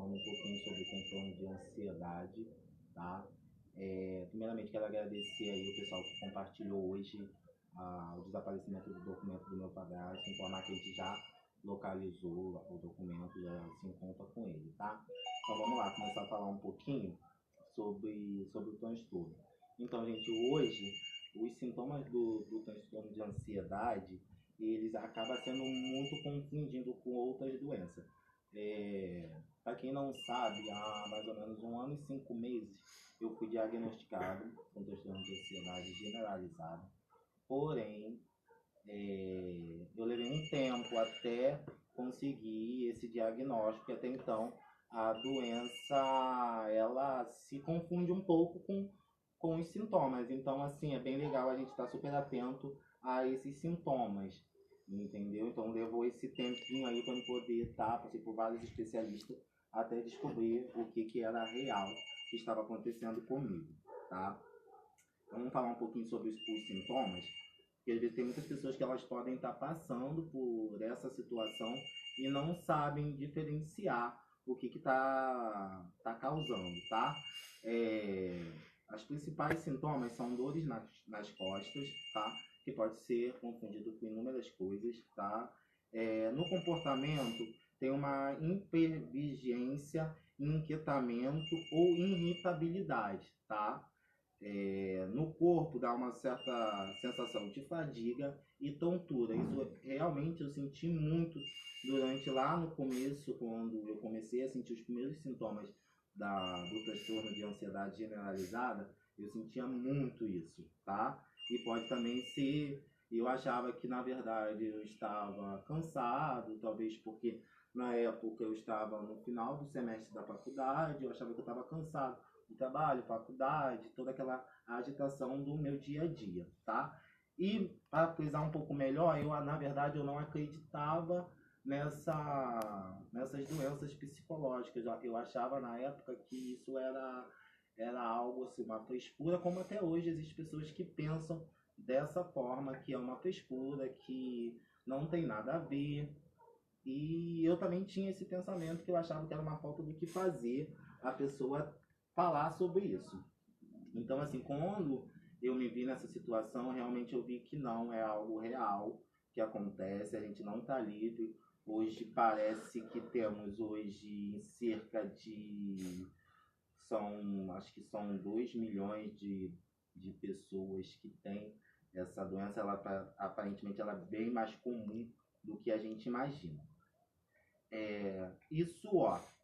falando um pouquinho sobre o transtorno de ansiedade, tá? Primeiramente, quero agradecer aí o pessoal que compartilhou hoje o desaparecimento do documento do meu padrasto, informar que a gente já localizou o documento, já se encontra com ele, tá? Então vamos lá, começar a falar um pouquinho sobre o transtorno. Então, gente, hoje os sintomas do transtorno de ansiedade, eles acabam sendo muito confundidos com outras doenças. Para quem não sabe, há mais ou menos 1 ano e 5 meses eu fui diagnosticado com transtorno de ansiedade generalizado. Porém, eu levei um tempo até conseguir esse diagnóstico, e até então a doença ela se confunde um pouco com os sintomas. Então, assim, é bem legal a gente estar super atento a esses sintomas, entendeu? Então, levou esse tempinho aí para eu poder estar, passei por vários especialistas até descobrir o que era real que estava acontecendo comigo, tá? Então, vamos falar um pouquinho sobre os sintomas, porque às vezes tem muitas pessoas que elas podem estar passando por essa situação e não sabem diferenciar o que tá causando, tá? As principais sintomas são dores nas costas, tá? Que pode ser confundido com inúmeras coisas, tá? No comportamento, tem uma hipervigilância, inquietamento ou irritabilidade, tá? No corpo dá uma certa sensação de fadiga e tontura. Isso realmente eu senti muito durante lá no começo, quando eu comecei a sentir os primeiros sintomas do transtorno de ansiedade generalizada, eu sentia muito isso, tá? E pode também ser, eu achava que na verdade eu estava cansado, talvez porque na época eu estava no final do semestre da faculdade, eu achava que eu estava cansado do trabalho, faculdade, toda aquela agitação do meu dia a dia, tá? E para frisar um pouco melhor, na verdade eu não acreditava nessas doenças psicológicas. Eu achava na época que isso era algo assim, uma frescura, como até hoje existem pessoas que pensam dessa forma, que é uma frescura, que não tem nada a ver. E eu também tinha esse pensamento, que eu achava que era uma falta do que fazer a pessoa falar sobre isso. Então, assim, quando eu me vi nessa situação, realmente eu vi que não é algo real que acontece, a gente não está livre. Hoje parece que temos hoje cerca de, acho que são 2 milhões de pessoas que têm essa doença. Aparentemente ela é bem mais comum do que a gente imagina. Isso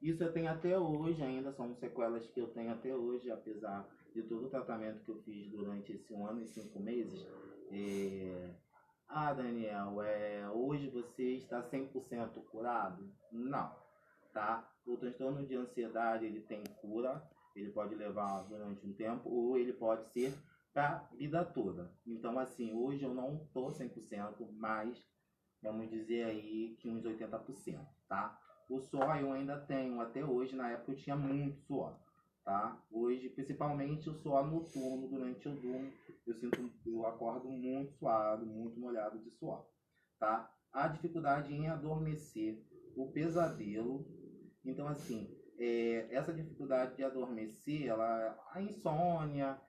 eu tenho até hoje ainda, são sequelas que eu tenho até hoje, apesar de todo o tratamento que eu fiz durante esse 1 ano e 5 meses. Daniel, hoje você está 100% curado? Não, tá? O transtorno de ansiedade, ele tem cura, ele pode levar durante um tempo, ou ele pode ser para a vida toda. Então, assim, hoje eu não estou 100%, mas vamos dizer aí que uns 80%, tá? O suor eu ainda tenho até hoje, na época eu tinha muito suor, tá? Hoje, principalmente o suor noturno, durante eu durmo, eu acordo muito suado, muito molhado de suor, tá? A dificuldade em adormecer, o pesadelo. Então, assim, essa dificuldade de adormecer, a insônia,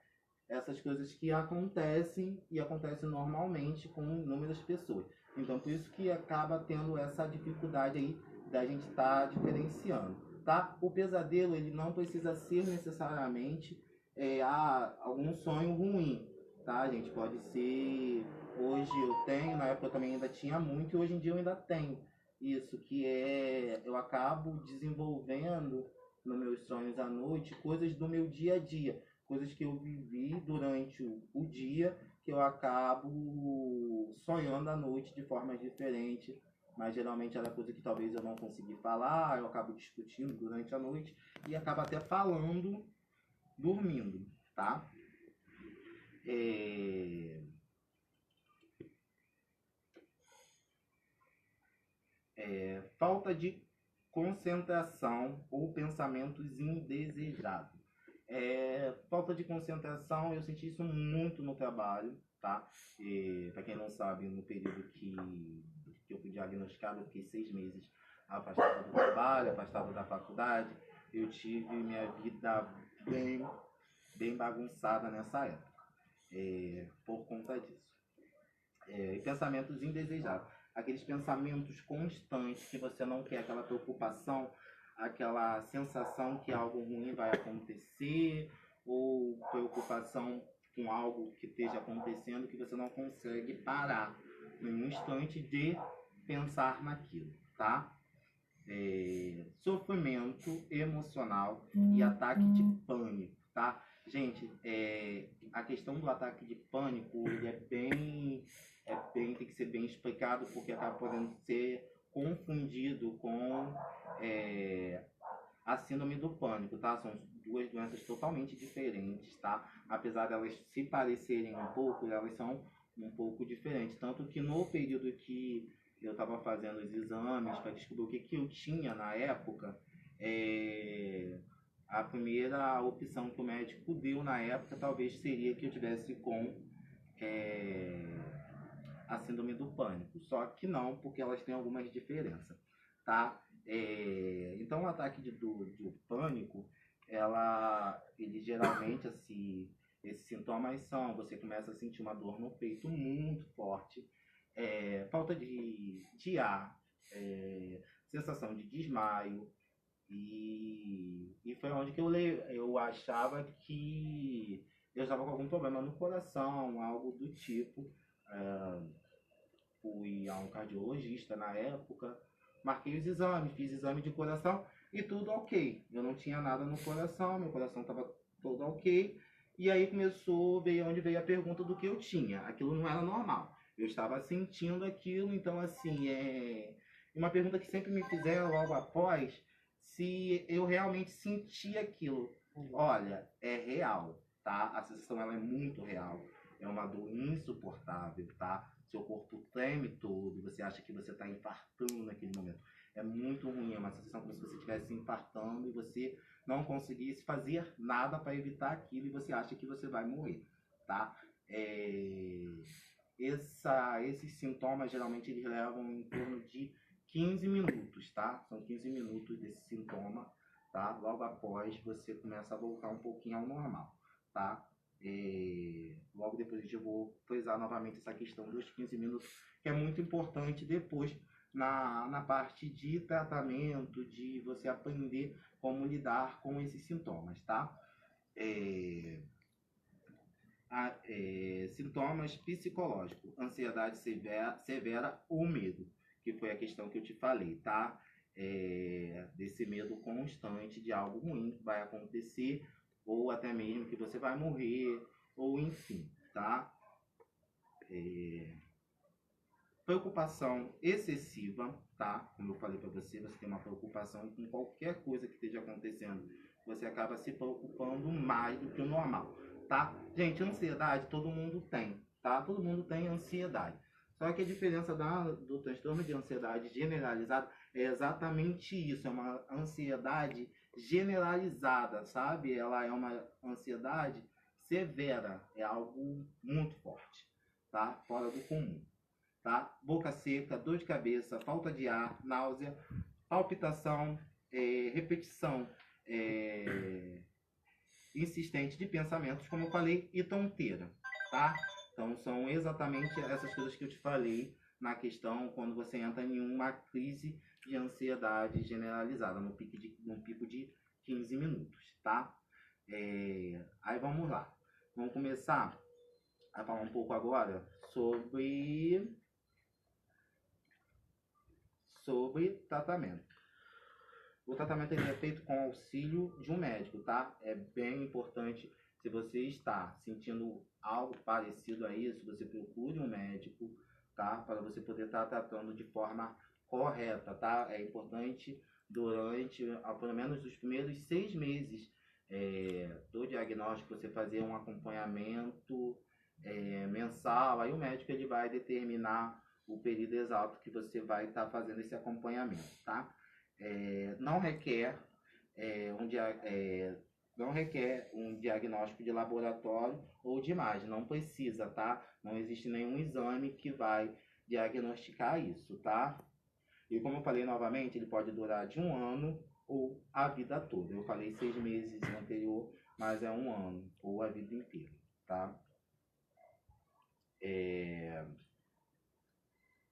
essas coisas que acontecem e acontecem normalmente com inúmeras pessoas. Então, por isso que acaba tendo essa dificuldade aí da gente estar diferenciando, tá? O pesadelo, ele não precisa ser necessariamente algum sonho ruim, tá, gente? Pode ser, hoje eu tenho, na época eu também ainda tinha muito, e hoje em dia eu ainda tenho isso, que eu acabo desenvolvendo nos meus sonhos à noite coisas do meu dia a dia, coisas que eu vivi durante o dia, que eu acabo sonhando à noite de forma diferente, mas geralmente era coisa que talvez eu não consegui falar, eu acabo discutindo durante a noite e acabo até falando dormindo, tá? Falta de concentração ou pensamentos indesejados. Falta de concentração, eu senti isso muito no trabalho, tá? Para quem não sabe, no período que eu fui diagnosticado, eu fiquei 6 meses afastado do trabalho, afastado da faculdade. Eu tive minha vida bem bagunçada nessa época, por conta disso. E pensamentos indesejáveis, aqueles pensamentos constantes que você não quer, aquela preocupação, aquela sensação que algo ruim vai acontecer, ou preocupação com algo que esteja acontecendo que você não consegue parar em um instante de pensar naquilo, tá? Sofrimento emocional e ataque de pânico, tá? Gente, a questão do ataque de pânico, ele tem que ser bem explicado, porque acaba podendo ser confundido com a síndrome do pânico, tá? São duas doenças totalmente diferentes, tá? Apesar de elas se parecerem um pouco, elas são um pouco diferentes. Tanto que no período que eu estava fazendo os exames para descobrir o que eu tinha na época, a primeira opção que o médico deu na época talvez seria que eu tivesse com a síndrome do pânico. Só que não, porque elas têm algumas diferenças, tá? Então o ataque do pânico, ele geralmente, assim, esses sintomas são: você começa a sentir uma dor no peito muito forte, falta de ar, sensação de desmaio, e foi onde que eu achava que eu estava com algum problema no coração, algo do tipo. Fui a um cardiologista na época, marquei os exames, fiz exame de coração e tudo ok. Eu não tinha nada no coração, meu coração estava todo ok. E aí veio onde veio a pergunta do que eu tinha. Aquilo não era normal. Eu estava sentindo aquilo, então assim, uma pergunta que sempre me fizeram logo após, se eu realmente sentia aquilo. Olha, é real, tá? A sensação, ela é muito real. É uma dor insuportável, tá? Seu corpo treme todo, você acha que você está infartando naquele momento. É muito ruim, é uma sensação como se você estivesse infartando e você não conseguisse fazer nada para evitar aquilo e você acha que você vai morrer, tá? Esses sintomas, geralmente, eles levam em torno de 15 minutos, tá? São 15 minutos desse sintoma, tá? Logo após, você começa a voltar um pouquinho ao normal, tá? Logo depois eu vou frisar novamente essa questão dos 15 minutos, que é muito importante depois na parte de tratamento, de você aprender como lidar com esses sintomas, tá? Sintomas psicológicos: ansiedade severa ou medo, que foi a questão que eu te falei, tá? Desse medo constante de algo ruim que vai acontecer, ou até mesmo que você vai morrer, ou enfim, tá? Preocupação excessiva, tá? Como eu falei para você, você tem uma preocupação com qualquer coisa que esteja acontecendo, você acaba se preocupando mais do que o normal, tá? Gente, ansiedade todo mundo tem, tá? Todo mundo tem ansiedade. Só que a diferença do transtorno de ansiedade generalizado é exatamente isso, é uma ansiedade generalizada, sabe? Ela é uma ansiedade severa, é algo muito forte, tá? Fora do comum, tá? Boca seca, dor de cabeça, falta de ar, náusea, palpitação, repetição insistente de pensamentos, como eu falei, e tonteira, tá? Então são exatamente essas coisas que eu te falei na questão quando você entra em uma crise de ansiedade generalizada, num pico de 15 minutos, tá? Aí vamos lá. Vamos começar a falar um pouco agora sobre tratamento. O tratamento ele é feito com auxílio de um médico, tá? É bem importante, se você está sentindo algo parecido a isso, você procure um médico, tá? Para você poder estar tratando de forma correta, tá? É importante durante, pelo menos, os primeiros 6 meses do diagnóstico, você fazer um acompanhamento mensal. Aí o médico ele vai determinar o período exato que você vai estar fazendo esse acompanhamento, tá? Não requer um diagnóstico de laboratório ou de imagem, não precisa, tá? Não existe nenhum exame que vai diagnosticar isso, tá? E como eu falei novamente, ele pode durar de 1 ano ou a vida toda. Eu falei 6 meses anterior, mas é 1 ano ou a vida inteira, tá?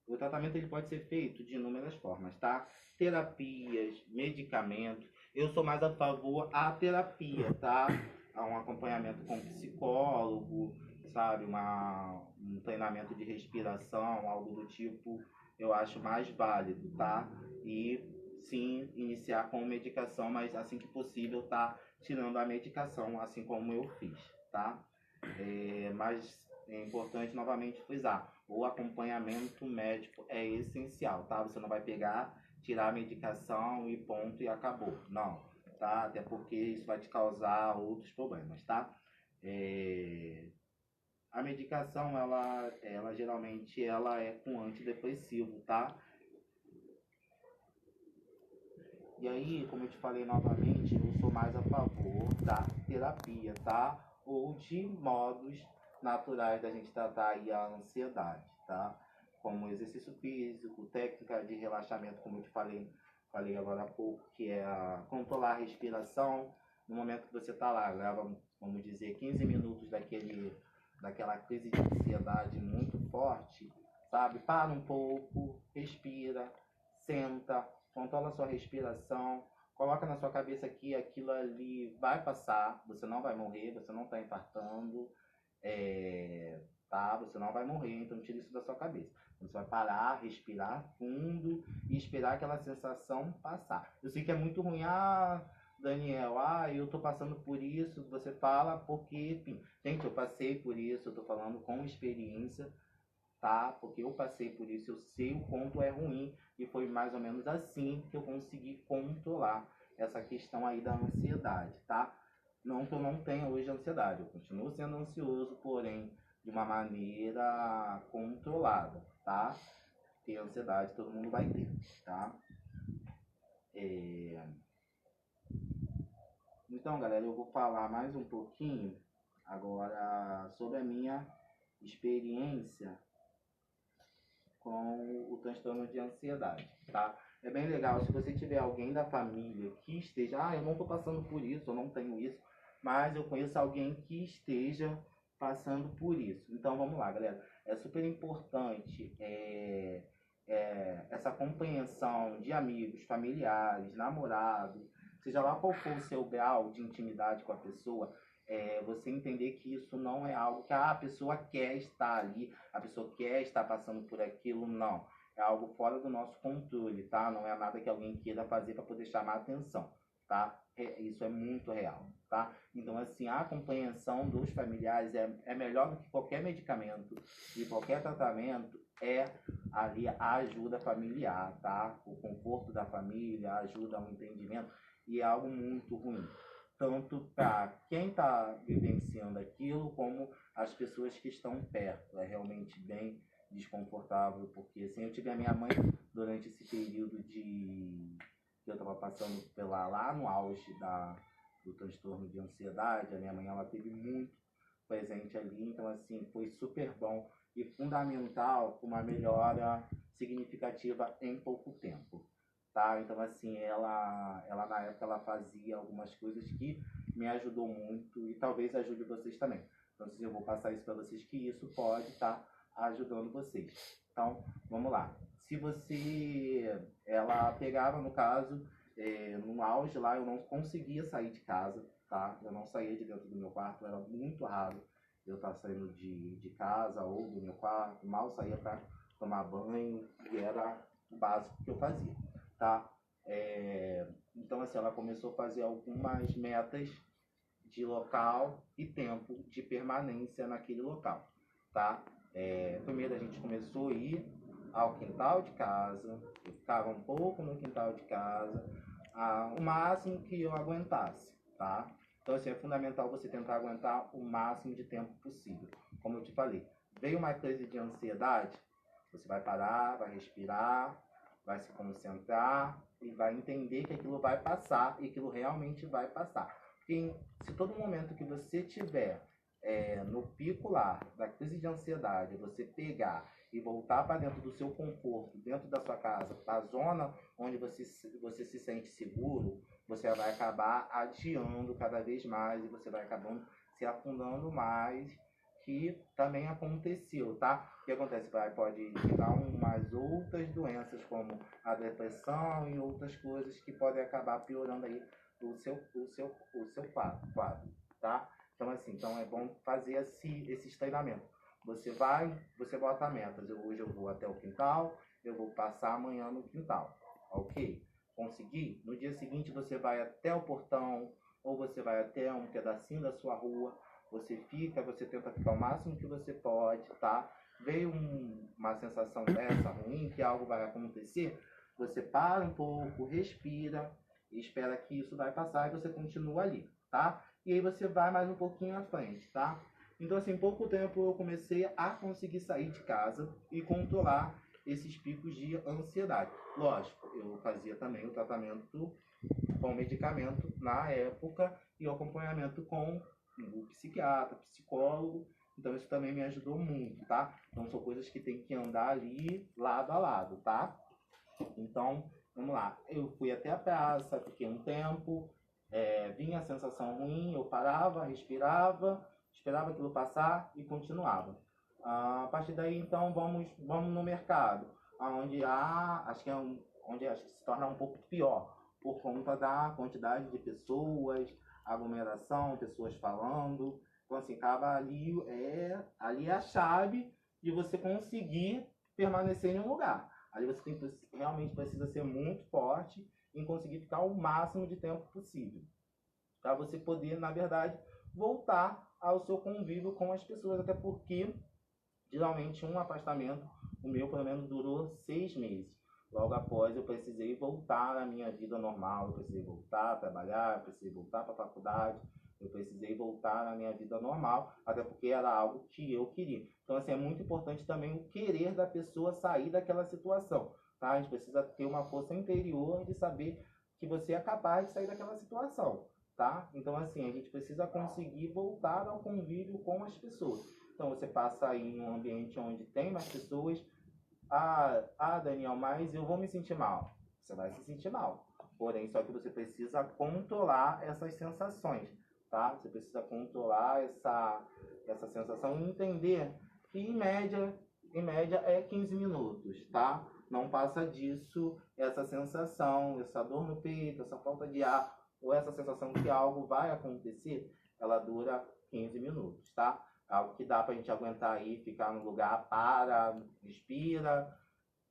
O tratamento ele pode ser feito de inúmeras formas, tá? Terapias, medicamentos. Eu sou mais a favor à terapia, tá? A um acompanhamento com psicólogo, sabe? Um treinamento de respiração, algo do tipo, eu acho mais válido, tá? E sim, iniciar com medicação, mas assim que possível, tá? Tirando a medicação, assim como eu fiz, tá? Mas é importante novamente frisar, o acompanhamento médico é essencial, tá? Você não vai pegar, tirar a medicação e ponto e acabou. Não, tá? Até porque isso vai te causar outros problemas, tá? A medicação, ela geralmente ela é com antidepressivo, tá? E aí, como eu te falei novamente, eu sou mais a favor da terapia, tá? Ou de modos naturais da gente tratar aí a ansiedade, tá? Como exercício físico, técnica de relaxamento, como eu te falei agora há pouco, que é controlar a respiração. No momento que você está lá, leva, vamos dizer, 15 minutos daquela crise de ansiedade muito forte, sabe? Para um pouco, respira, senta, controla a sua respiração, coloca na sua cabeça que aquilo ali vai passar, você não vai morrer, você não está infartando, tá? Você não vai morrer, então tira isso da sua cabeça. Você vai parar, respirar fundo e esperar aquela sensação passar. Eu sei que é muito ruim, Daniel, eu tô passando por isso, você fala porque, enfim, gente, eu passei por isso, eu tô falando com experiência, tá? Porque eu passei por isso, eu sei o quanto é ruim e foi mais ou menos assim que eu consegui controlar essa questão aí da ansiedade, tá? Não que eu não tenha hoje ansiedade, eu continuo sendo ansioso, porém de uma maneira controlada, tá? Ter ansiedade todo mundo vai ter, tá? Então, galera, eu vou falar mais um pouquinho agora sobre a minha experiência com o transtorno de ansiedade, tá? É bem legal, se você tiver alguém da família que esteja, eu não estou passando por isso, eu não tenho isso, mas eu conheço alguém que esteja passando por isso. Então, vamos lá, galera. É super importante essa compreensão de amigos, familiares, namorados, seja lá qual for o seu grau de intimidade com a pessoa, você entender que isso não é algo que a pessoa quer estar ali, a pessoa quer estar passando por aquilo, não. É algo fora do nosso controle, tá? Não é nada que alguém queira fazer para poder chamar a atenção, tá? Isso é muito real, tá? Então, assim, a compreensão dos familiares é melhor do que qualquer medicamento e qualquer tratamento, ali a ajuda familiar, tá? O conforto da família, a ajuda ao entendimento, e é algo muito ruim. Tanto para quem está vivenciando aquilo, como as pessoas que estão perto. É realmente bem desconfortável, porque assim, eu tive a minha mãe durante esse período que eu estava passando lá no auge do transtorno de ansiedade. A minha mãe, ela teve muito presente ali, então assim, foi super bom e fundamental para uma melhora significativa em pouco tempo. Tá? Então, assim, ela na época ela fazia algumas coisas que me ajudou muito e talvez ajude vocês também. Então, assim, eu vou passar isso para vocês, que isso pode estar ajudando vocês. Então, vamos lá. Se ela pegava, no caso, no auge lá, eu não conseguia sair de casa, tá? Eu não saía de dentro do meu quarto, era muito raro eu estar saindo de casa ou do meu quarto, mal saía para tomar banho, e era o básico que eu fazia, tá? Então, assim, ela começou a fazer algumas metas de local e tempo de permanência naquele local, tá? Primeiro a gente começou a ir ao quintal de casa, eu ficava um pouco no quintal de casa, o máximo que eu aguentasse, tá? Então, assim, é fundamental você tentar aguentar o máximo de tempo possível. Como eu te falei, veio uma crise de ansiedade, você vai parar, vai respirar, vai se concentrar e vai entender que aquilo vai passar e aquilo realmente vai passar. Porque se todo momento que você tiver no pico lá da crise de ansiedade, você pegar e voltar para dentro do seu conforto, dentro da sua casa, para a zona onde você se sente seguro, você vai acabar adiando cada vez mais e você vai acabando se afundando mais, que também aconteceu, tá? O que acontece? Pode gerar umas outras doenças, como a depressão e outras coisas que podem acabar piorando aí o seu quadro, tá? Então, assim, então é bom fazer esses treinamentos. Você bota metas. Hoje eu vou até o quintal, eu vou passar amanhã no quintal, ok? Conseguir? No dia seguinte você vai até o portão, ou você vai até um pedacinho da sua rua, você tenta ficar o máximo que você pode, tá? Veio uma sensação dessa ruim, que algo vai acontecer, você para um pouco, respira, e espera que isso vai passar e você continua ali, tá? E aí você vai mais um pouquinho à frente, tá? Então, assim, em pouco tempo eu comecei a conseguir sair de casa e controlar esses picos de ansiedade. Lógico, eu fazia também o tratamento com medicamento na época e o acompanhamento com o psiquiatra, psicólogo. Então isso também me ajudou muito, tá? Então são coisas que tem que andar ali lado a lado, tá? Então, vamos lá. Eu fui até a praça, fiquei um tempo, vinha a sensação ruim, eu parava, respirava, esperava aquilo passar e continuava. A partir daí, então, vamos no mercado, onde onde acho que se torna um pouco pior, por conta da quantidade de pessoas, aglomeração, pessoas falando. Então, assim, acaba ali é a chave de você conseguir permanecer em um lugar. Ali você realmente precisa ser muito forte em conseguir ficar o máximo de tempo possível, para você poder, na verdade, voltar ao seu convívio com as pessoas, até porque geralmente um afastamento, o meu pelo menos durou 6 meses. Logo após eu precisei voltar à minha vida normal, eu precisei voltar a trabalhar, eu precisei voltar para a faculdade, eu precisei voltar à minha vida normal, até porque era algo que eu queria. Então, assim, é muito importante também o querer da pessoa sair daquela situação, tá? A gente precisa ter uma força interior de saber que você é capaz de sair daquela situação, tá? Então, assim, a gente precisa conseguir voltar ao convívio com as pessoas. Então, você passa aí em um ambiente onde tem mais pessoas. Daniel, mas eu vou me sentir mal. Você vai se sentir mal. Porém, só que você precisa controlar essas sensações, tá? Você precisa controlar essa sensação e entender que, em média é 15 minutos, tá? Não passa disso, essa sensação, essa dor no peito, essa falta de ar, ou essa sensação que algo vai acontecer, ela dura 15 minutos, tá? Algo que dá pra gente aguentar aí, ficar no lugar, respira,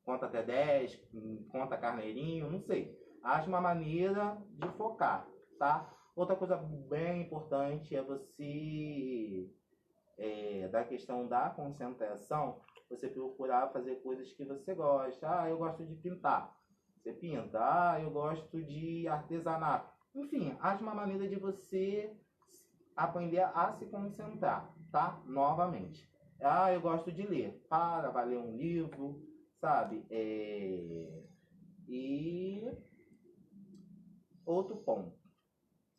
conta até 10, conta carneirinho, não sei. Acha uma maneira de focar, tá? Outra coisa bem importante é você, da questão da concentração, você procurar fazer coisas que você gosta. Eu gosto de pintar. Você pinta. Eu gosto de artesanato. Enfim, acha uma maneira de você aprender a se concentrar, tá? Novamente. Eu gosto de ler. Vai ler um livro, sabe? E outro ponto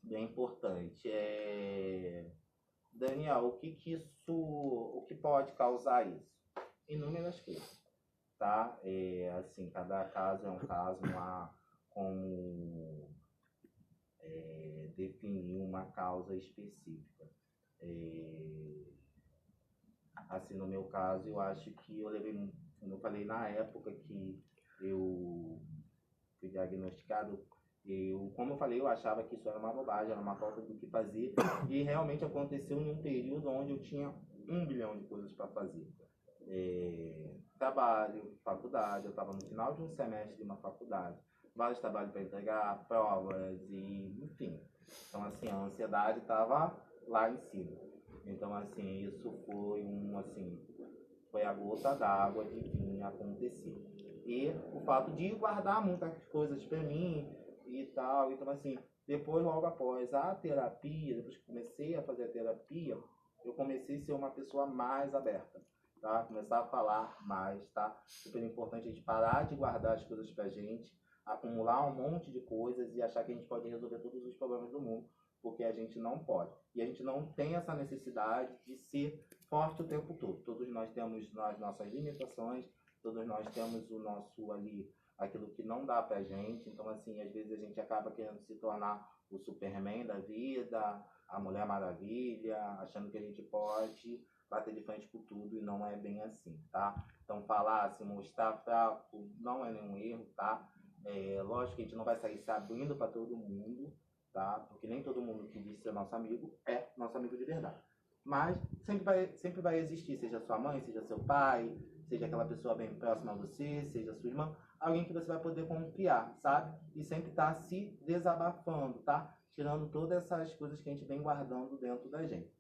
bem importante Daniel, o que pode causar isso? Inúmeras coisas, tá? Assim, cada caso é um caso, não há como definir uma causa específica. Assim, no meu caso, eu acho que eu levei, como eu falei na época que eu fui diagnosticado, como eu falei, eu achava que isso era uma bobagem, era uma falta do que fazer, e realmente aconteceu em um período onde eu tinha 1 bilhão de coisas para fazer. Trabalho, faculdade, eu estava no final de um semestre de uma faculdade, vários trabalhos para entregar, provas, e enfim. Então, assim, a ansiedade estava lá em cima. Então, assim, isso foi a gota d'água de vir acontecer. E o fato de guardar muitas coisas para mim e tal. Então, assim, depois, logo após a terapia, depois que comecei a fazer a terapia, eu comecei a ser uma pessoa mais aberta, tá? Começar a falar mais, tá? Super importante a gente parar de guardar as coisas pra gente, acumular um monte de coisas e achar que a gente pode resolver todos os problemas do mundo, porque a gente não pode. E a gente não tem essa necessidade de ser forte o tempo todo. Todos nós temos as nossas limitações, todos nós temos o nosso ali, aquilo que não dá pra gente. Então, assim, às vezes a gente acaba querendo se tornar o Superman da vida, a Mulher Maravilha, achando que a gente pode bater de frente com tudo e não é bem assim, tá? Então, falar, se mostrar fraco não é nenhum erro, tá? Lógico que a gente não vai sair se abrindo para todo mundo, tá? Porque nem todo mundo que diz ser nosso amigo é nosso amigo de verdade. Mas sempre vai existir, seja sua mãe, seja seu pai, seja aquela pessoa bem próxima a você, seja sua irmã, alguém que você vai poder confiar, sabe? E sempre tá se desabafando, tá? Tirando todas essas coisas que a gente vem guardando dentro da gente.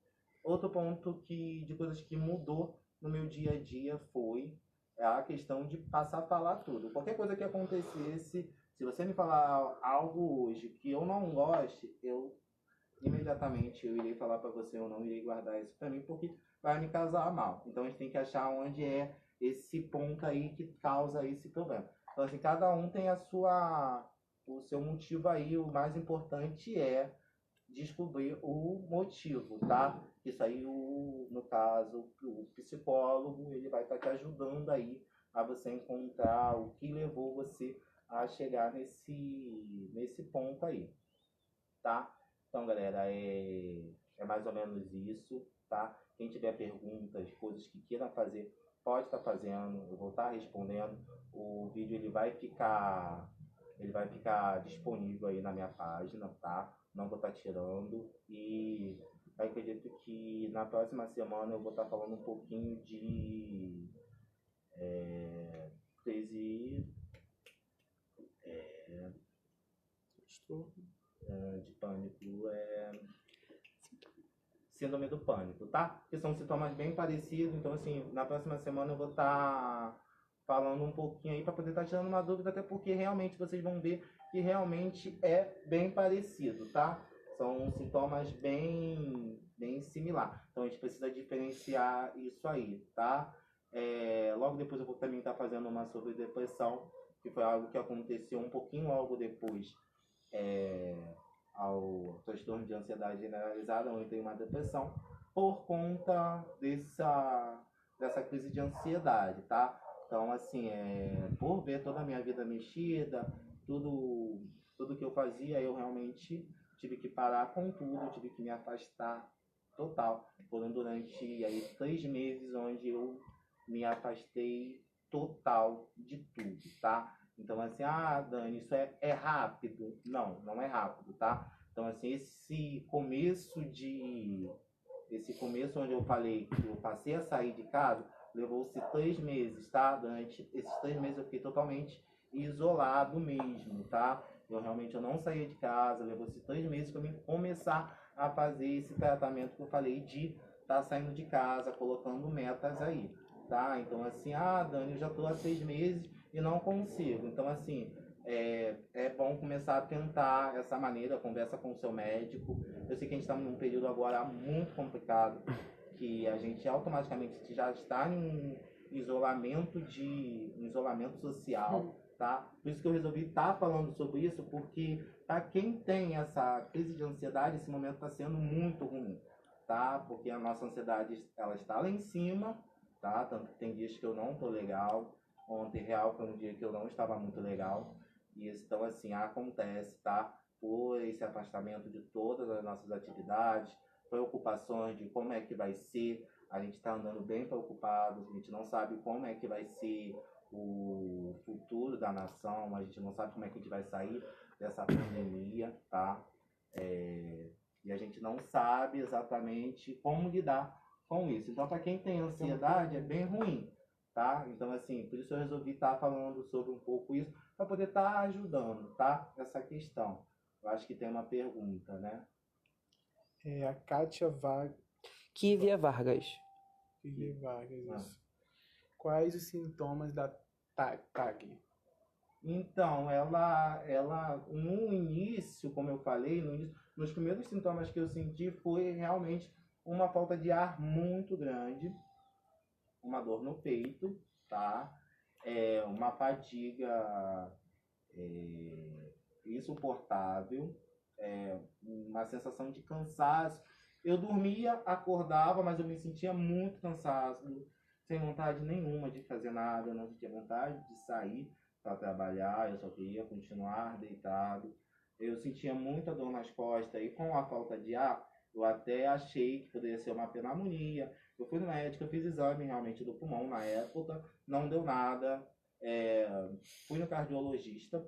Outro ponto de coisas que mudou no meu dia a dia foi a questão de passar a falar tudo. Qualquer coisa que acontecesse, se você me falar algo hoje que eu não goste, eu imediatamente eu irei falar para você, eu não irei guardar isso para mim, porque vai me causar mal. Então a gente tem que achar onde é esse ponto aí que causa esse problema. Então assim, cada um tem o seu motivo aí, o mais importante é descobrir o motivo, tá? Isso aí, no caso, o psicólogo, ele vai estar te ajudando aí a você encontrar o que levou você a chegar nesse ponto aí, tá? Então, galera, é mais ou menos isso, tá? Quem tiver perguntas, coisas que queira fazer, pode estar fazendo, eu vou estar respondendo. O vídeo ele vai ficar disponível aí na minha página, tá? Não vou estar tirando e eu acredito que na próxima semana eu vou estar falando um pouquinho de crise de pânico, síndrome do pânico, tá? Que são sintomas bem parecidos, então assim, na próxima semana eu vou estar falando um pouquinho aí para poder estar tirando uma dúvida, até porque realmente vocês vão ver que realmente é bem parecido, tá? São sintomas bem similar. Então a gente precisa diferenciar isso aí, tá? Logo depois eu vou também estar fazendo uma sobre depressão, que foi algo que aconteceu um pouquinho logo depois ao transtorno de ansiedade generalizada, onde tem uma depressão, por conta dessa crise de ansiedade, tá? Então, assim, por ver toda a minha vida mexida, tudo que eu fazia, eu realmente tive que parar com tudo, eu tive que me afastar total. Foram durante aí 3 meses onde eu me afastei total de tudo, tá? Então, assim, Dani, isso é rápido? Não, não é rápido, tá? Então, assim, esse começo onde eu falei que eu passei a sair de casa, levou-se 3 meses, tá? Durante esses 3 meses eu fiquei totalmente isolado mesmo, tá? Eu não saía de casa, levou-se 3 meses para mim começar a fazer esse tratamento que eu falei de estar saindo de casa, colocando metas aí, tá? Então, assim, Dani, eu já estou há 6 meses e não consigo. Então, assim, é bom começar a tentar essa maneira, conversa com o seu médico. Eu sei que a gente está num período agora muito complicado, que a gente automaticamente já está em um isolamento social, tá? Por isso que eu resolvi estar falando sobre isso, porque para quem tem essa crise de ansiedade, esse momento está sendo muito ruim, tá? Porque a nossa ansiedade, ela está lá em cima, tá? Tanto que tem dias que eu não tô legal. Ontem, real, foi um dia que eu não estava muito legal. E então, assim, acontece, tá? Por esse afastamento de todas as nossas atividades, preocupações de como é que vai ser. A gente está andando bem preocupado, a gente não sabe como é que vai ser o futuro da nação, a gente não sabe como é que a gente vai sair dessa pandemia, tá? E a gente não sabe exatamente como lidar com isso. Então, para quem tem ansiedade, é bem ruim, tá? Então, assim, por isso eu resolvi estar falando sobre um pouco isso, para poder estar ajudando, tá? Essa questão. Eu acho que tem uma pergunta, né? A Kátia Kívia Vargas. Isso. Quais os sintomas da TAG? Então, ela no início, como eu falei, nos primeiros sintomas que eu senti foi realmente uma falta de ar muito grande, uma dor no peito, tá? Uma fadiga insuportável, uma sensação de cansaço Eu dormia, acordava, mas eu me sentia muito cansado, sem vontade nenhuma de fazer nada, eu não tinha vontade de sair para trabalhar, eu só queria continuar deitado. Eu sentia muita dor nas costas e com a falta de ar, eu até achei que poderia ser uma pneumonia. Eu fui no médico, eu fiz exame realmente do pulmão na época, não deu nada. É, fui no cardiologista,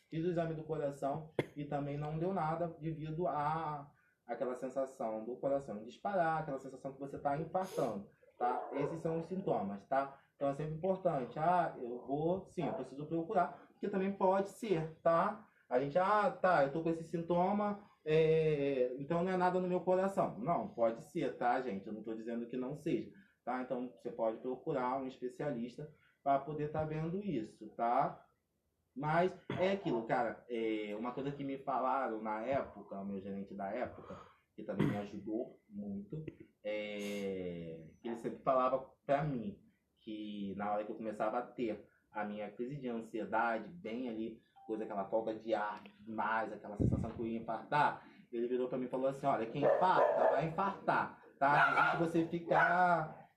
fiz o exame do coração e também não deu nada devido a aquela sensação do coração disparar, aquela sensação que você está infartando, tá? Esses são os sintomas, tá? Então é sempre importante. Ah, eu preciso procurar, porque também pode ser, tá? A gente, tá, eu tô com esse sintoma, então não é nada no meu coração. Não, pode ser, tá, gente? Eu não tô dizendo que não seja, tá? Então você pode procurar um especialista para poder estar vendo isso, tá? Mas é aquilo, cara. Uma coisa que me falaram na época, o meu gerente da época, que também me ajudou muito, que ele sempre falava pra mim que na hora que eu começava a ter a minha crise de ansiedade, bem ali, coisa, aquela falta de ar demais, aquela sensação que eu ia infartar, ele virou pra mim e falou assim: olha, quem infarta vai infartar, tá? Existe você ficar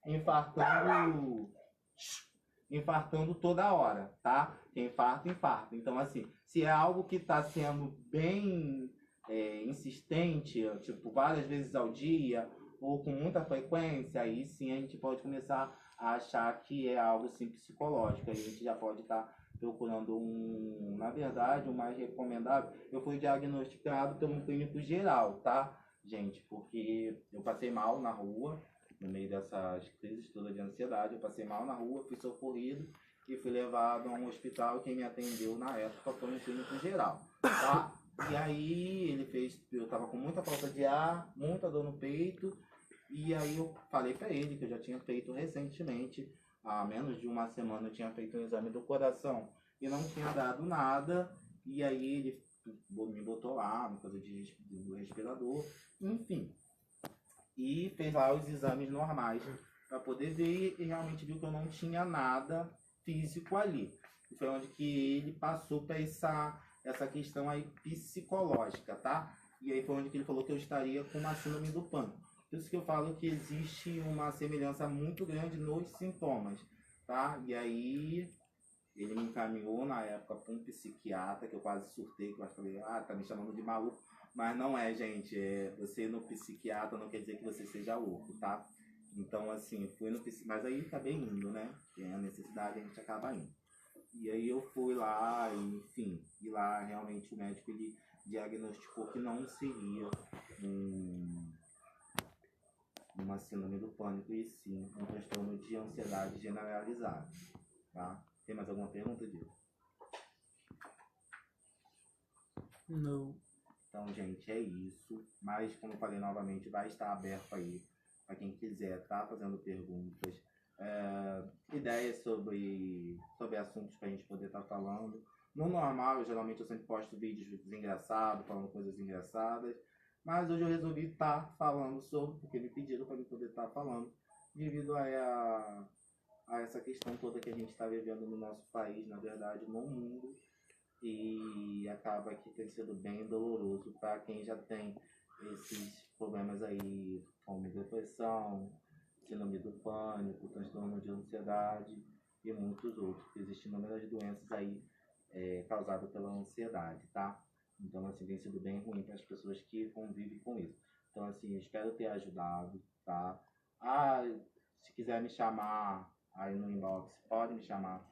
infartando toda hora, tá? Quem infarta, infarta. Então, assim, se é algo que está sendo bem insistente, tipo, várias vezes ao dia, ou com muita frequência, aí sim a gente pode começar a achar que é algo, sim, psicológico. Aí a gente já pode estar procurando na verdade, o mais recomendável. Eu fui diagnosticado por um clínico geral, tá, gente? Porque eu passei mal na rua, no meio dessas crises todas de ansiedade, eu passei mal na rua, fui socorrido e fui levado a um hospital. Quem me atendeu na época foi um clínico geral, tá? E aí eu tava com muita falta de ar, muita dor no peito, e aí eu falei pra ele que eu já tinha feito recentemente, há menos de uma semana eu tinha feito um exame do coração e não tinha dado nada, e aí ele me botou lá, uma coisa do respirador, enfim. E fez lá os exames normais para poder ver e realmente viu que eu não tinha nada físico ali. E foi onde que ele passou para essa questão aí psicológica, tá? E aí foi onde que ele falou que eu estaria com uma síndrome do pânico. Por isso que eu falo que existe uma semelhança muito grande nos sintomas, tá? E aí ele me encaminhou na época para um psiquiatra, que eu quase surtei, que eu falei, tá me chamando de maluco. Mas não é, gente. Você ir no psiquiatra não quer dizer que você seja louco, tá? Então, assim, fui no psiquiatra, mas aí acabei indo, né? Tem a necessidade, a gente acaba indo. E aí eu fui lá, enfim, e lá realmente o médico ele diagnosticou que não seria uma síndrome do pânico, e sim um transtorno de ansiedade generalizado, tá? Tem mais alguma pergunta, Diego? Não. Então, gente, é isso. Mas, como eu falei novamente, vai estar aberto aí para quem quiser tá fazendo perguntas, ideias sobre assuntos para a gente poder estar falando. No normal, geralmente eu sempre posto vídeos engraçados, falando coisas engraçadas. Mas hoje eu resolvi estar falando sobre, porque me pediram para eu poder estar falando, devido a essa questão toda que a gente está vivendo no nosso país, na verdade, no mundo. E acaba que tem sido bem doloroso para quem já tem esses problemas aí, como depressão, síndrome do pânico, transtorno de ansiedade e muitos outros. Existem inúmeras doenças aí causadas pela ansiedade, tá? Então, assim, tem sido bem ruim para as pessoas que convivem com isso. Então, assim, eu espero ter ajudado, tá? Se quiser me chamar aí no inbox, pode me chamar,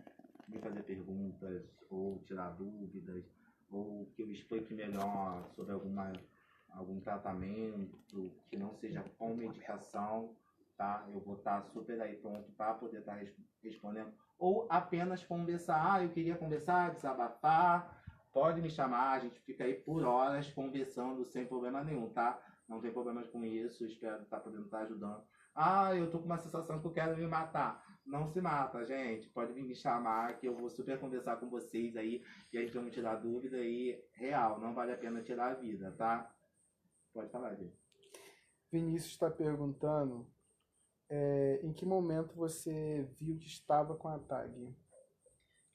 me fazer perguntas ou tirar dúvidas, ou que eu explique melhor sobre algum tratamento que não seja com medicação, tá? Eu vou estar super aí pronto para poder estar respondendo. Ou apenas conversar, eu queria conversar, desabafar, pode me chamar, a gente fica aí por horas conversando sem problema nenhum, tá? Não tem problemas com isso, espero estar podendo estar ajudando. Eu tô com uma sensação que eu quero me matar. Não se mata, gente. Pode vir me chamar que eu vou super conversar com vocês aí e a gente vai tirar dúvida aí real. Não vale a pena tirar a vida, tá? Pode falar, gente. Vinícius está perguntando em que momento você viu que estava com a tag?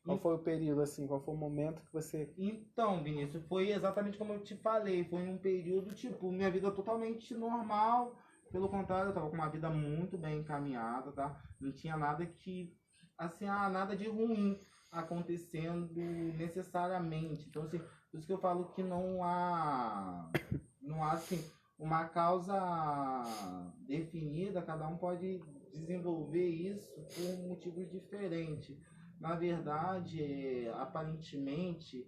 Qual foi o período, assim? Qual foi o momento que você... Então, Vinícius, foi exatamente como eu te falei. Foi um período, tipo, minha vida totalmente normal. Pelo contrário, eu tava com uma vida muito bem encaminhada, tá? Não tinha nada que, assim, nada de ruim acontecendo necessariamente. Então, assim, por isso que eu falo que não há, assim, uma causa definida. Cada um pode desenvolver isso por motivos diferentes. Na verdade, aparentemente,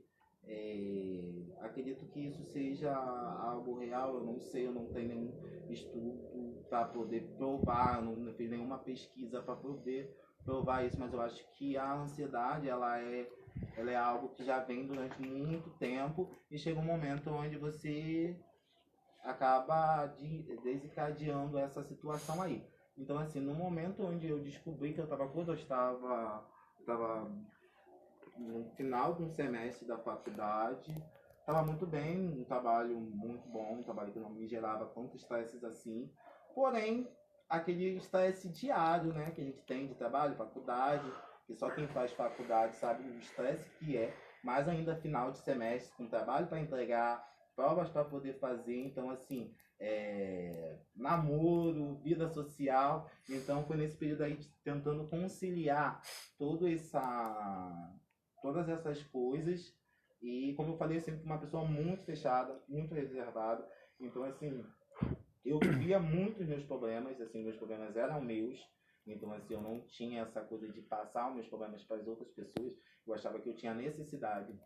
acredito que isso seja algo real. Eu não sei, eu não tenho nenhum estudo para poder provar, eu não fiz nenhuma pesquisa para poder provar isso, mas eu acho que a ansiedade, ela é algo que já vem durante muito tempo e chega um momento onde você acaba desencadeando essa situação aí. Então, assim, no momento onde eu descobri que eu estava gordo, eu estava no final de um semestre da faculdade, estava muito bem, um trabalho muito bom, um trabalho que não me gerava tantos estresses assim, porém, aquele estresse diário, né, que a gente tem de trabalho, faculdade, que só quem faz faculdade sabe o estresse que é, mais ainda final de semestre, com trabalho para entregar, provas para poder fazer, então assim, namoro, vida social, então foi nesse período aí tentando conciliar toda todas essas coisas. E como eu falei, eu sempre fui uma pessoa muito fechada, muito reservada. Então, assim, eu vivia muito os meus problemas, assim, meus problemas eram meus. Então, assim, eu não tinha essa coisa de passar os meus problemas para as outras pessoas. Eu achava que eu tinha necessidade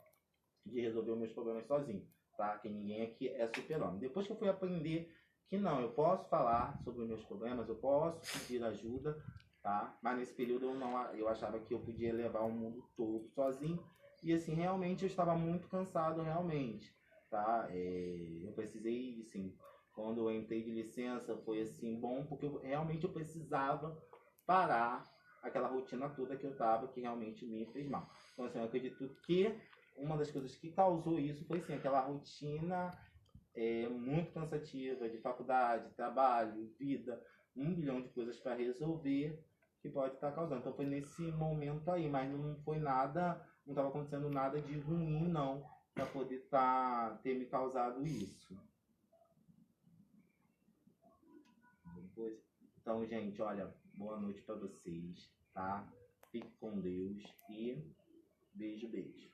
de resolver os meus problemas sozinho, tá? Que ninguém aqui é super-homem. Depois que eu fui aprender que não, eu posso falar sobre os meus problemas, eu posso pedir ajuda, tá? Mas nesse período eu achava que eu podia levar o mundo todo sozinho. E assim, realmente eu estava muito cansado, realmente, tá? Eu precisei, assim, quando eu entrei de licença, foi assim, bom, porque realmente eu precisava parar aquela rotina toda que eu tava, que realmente me fez mal. Então, assim, eu acredito que uma das coisas que causou isso foi, assim, aquela rotina muito cansativa de faculdade, trabalho, vida, 1 bilhão de coisas para resolver que pode estar causando. Então foi nesse momento aí, mas não foi nada, não estava acontecendo nada de ruim não, para poder ter me causado isso. Então, gente, olha, boa noite para vocês, tá? Fique com Deus e beijo, beijo.